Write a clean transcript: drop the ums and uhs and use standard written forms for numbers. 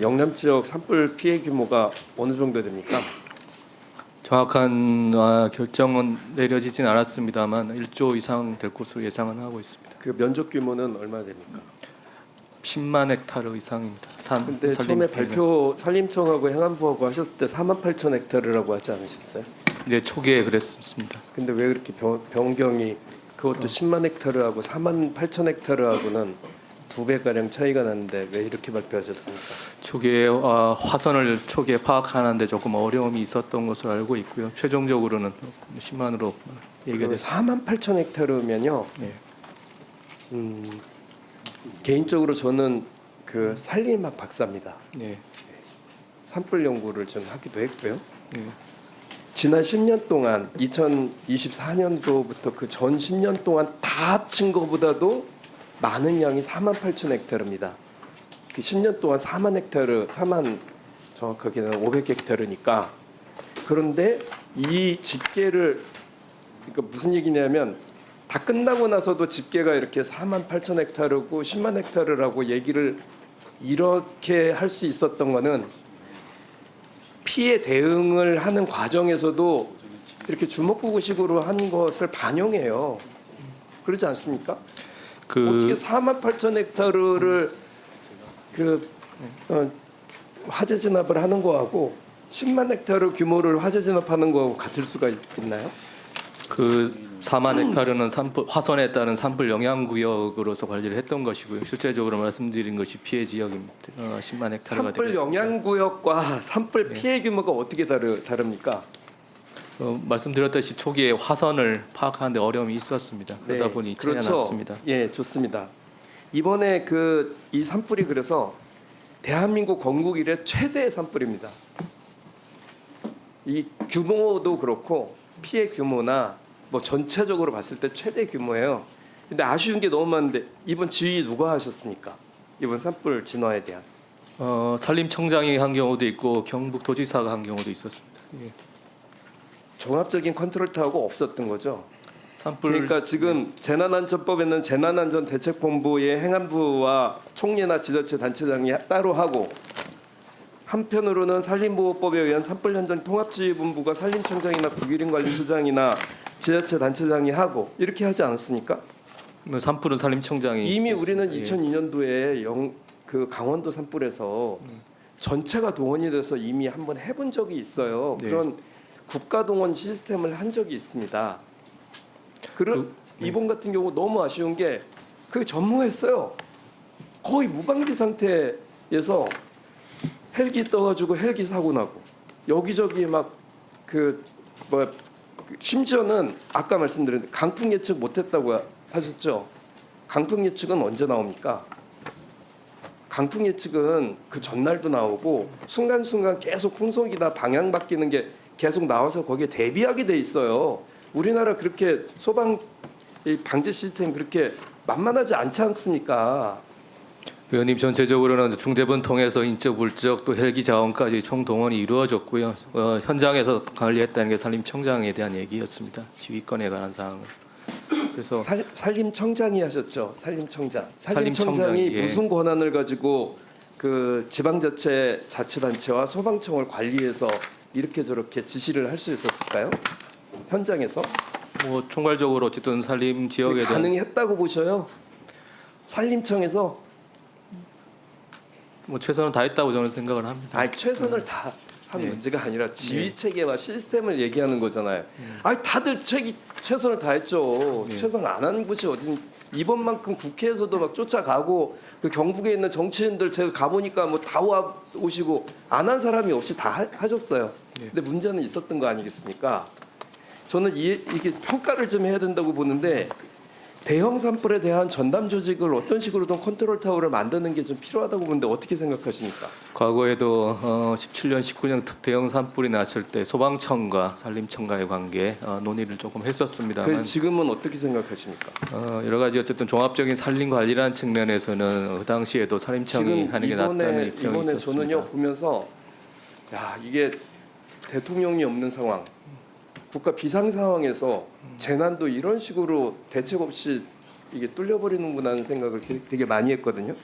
영남 지역 산불 피해 규모가 어느 정도 됩니까? 정확한 결정은 내려지진 않았습니다만 1조 이상 될 것으로 예상은 하고 있습니다. 그 면적 규모는 얼마나 됩니까? 10만 헥타르 이상입니다. 근데 처음에 발표 산림청하고 행안부하고 하셨을 때 4만 8천 헥타르라고 하지 않으셨어요? 네, 초기에 그랬습니다. 근데 왜 그렇게 변경이 그것도 10만 헥타르하고 4만 8천 헥타르하고는 2배 가량 차이가 나는데 왜 이렇게 발표하셨습니까? 초기에 화선을 초기에 파악하는데 조금 어려움이 있었던 것으로 알고 있고요. 최종적으로는 10만으로 얘기가 그 됐습니다. 4만 8천 헥타르면요. 네. 개인적으로 저는 그 산림학 박사입니다. 네. 산불 연구를 좀 하기도 했고요. 네. 지난 10년 동안 2024년도부터 그 전 10년 동안 다 합친 것보다도 많은 양이 4만 8천 헥타르입니다. 그 10년 동안 4만 헥타르, 4만 정확하게는 500 헥타르니까. 그런데 이 집계를 그러니까 무슨 얘기냐면 다 끝나고 나서도 집계가 이렇게 4만 8천 헥타르고 10만 헥타르라고 얘기를 이렇게 할 수 있었던 거는 피해 대응을 하는 과정에서도 이렇게 주먹구구식으로 한 것을 반영해요. 그러지 않습니까? 어떻게 4만 8천 헥타르를 화재 진압을 하는 거하고 10만 헥타르 규모를 화재 진압하는 거하고 같을 수가 있나요? 그 4만 헥타르는 화선에 따른 산불 영향 구역으로서 관리를 했던 것이고요. 실제적으로 말씀드린 것이 피해 지역입니다. 10만 헥타르가 산불 되겠습니다. 영향 구역과 산불 피해 규모가 어떻게 다릅니까? 말씀드렸듯이 초기에 화선을 파악하는데 어려움이 있었습니다. 그러다 보니 차이가 났습니다. 예, 좋습니다. 이번에 이 산불이 그래서 대한민국 건국 이래 최대의 산불입니다. 이 규모도 그렇고 피해 규모나 뭐 전체적으로 봤을 때 최대 규모예요. 근데 아쉬운 게 너무 많은데 이번 지휘 누가 하셨습니까? 이번 산불 진화에 대한 산림청장이 한 경우도 있고 경북도지사가 한 경우도 있었습니다. 예. 종합적인 컨트롤 타워가 없었던 거죠. 산불 그러니까 지금 재난안전법에는 재난안전대책본부의 행안부와 총리나 지자체 단체장이 따로 하고 한편으로는 산림보호법에 의한 산불 현장 통합지휘본부가 산림청장이나 국유림관리소장이나 지자체 단체장이 하고 이렇게 하지 않았습니까? 산불은 산림청장이 이미 우리는 예. 2002년도에 그 강원도 산불에서 전체가 동원이 돼서 이미 한번 해본 적이 있어요. 네. 그런 국가 동원 시스템을 한 적이 있습니다. 이번 같은 경우 너무 아쉬운 게 그게 전무했어요. 거의 무방비 상태에서 헬기 떠가지고 헬기 사고 나고 여기저기 심지어는 아까 말씀드린 강풍 예측 못했다고 하셨죠. 강풍 예측은 언제 나옵니까? 강풍 예측은 그 전날도 나오고 순간순간 계속 풍속이나 방향 바뀌는 게 계속 나와서 거기에 대비하게 돼 있어요. 우리나라 그렇게 소방 방제 시스템 그렇게 만만하지 않지 않습니까? 의원님 전체적으로는 중대본 통해서 인적, 물적 또 헬기 자원까지 총 동원이 이루어졌고요. 현장에서 관리했다는 게 산림청장에 대한 얘기였습니다. 지휘권에 관한 사항은. 그래서 산림청장이 하셨죠. 산림청장이 산림청장이, 예. 무슨 권한을 가지고 그 지방자치단체와 소방청을 관리해서 이렇게 저렇게 지시를 할 수 있었을까요? 현장에서 뭐 총괄적으로 어쨌든 산림 지역에 대한 가능했다고 보셔요. 산림청에서 뭐 최선을 다했다고 저는 생각을 합니다. 아니 최선을 다 한 네. 문제가 아니라 지휘 체계와 시스템을 얘기하는 거잖아요. 아니 다들 최선을 다했죠. 네. 최선을 안 하는 곳이 어딘 이번만큼 국회에서도 막 쫓아가고 그 경북에 있는 정치인들 제가 가보니까 뭐 다 오시고 안 한 사람이 없이 다 하셨어요. 네. 근데 문제는 있었던 거 아니겠습니까? 저는 이게 평가를 좀 해야 된다고 보는데 대형 산불에 대한 전담 조직을 어떤 식으로든 컨트롤 타워를 만드는 게 좀 필요하다고 보는데 어떻게 생각하십니까? 과거에도 17년, 19년 대형 산불이 났을 때 소방청과 산림청과의 관계 논의를 조금 했었습니다만 그래서 지금은 어떻게 생각하십니까? 여러 가지 어쨌든 종합적인 산림 관리라는 측면에서는 그 당시에도 산림청이 지금 하는 게 낫다는 입장이 이번에 있었습니다. 저는요 보면서 야 이게 대통령이 없는 상황, 국가 비상 상황에서 재난도 이런 식으로 대책 없이 이게 뚫려버리는구나 하는 생각을 되게 많이 했거든요.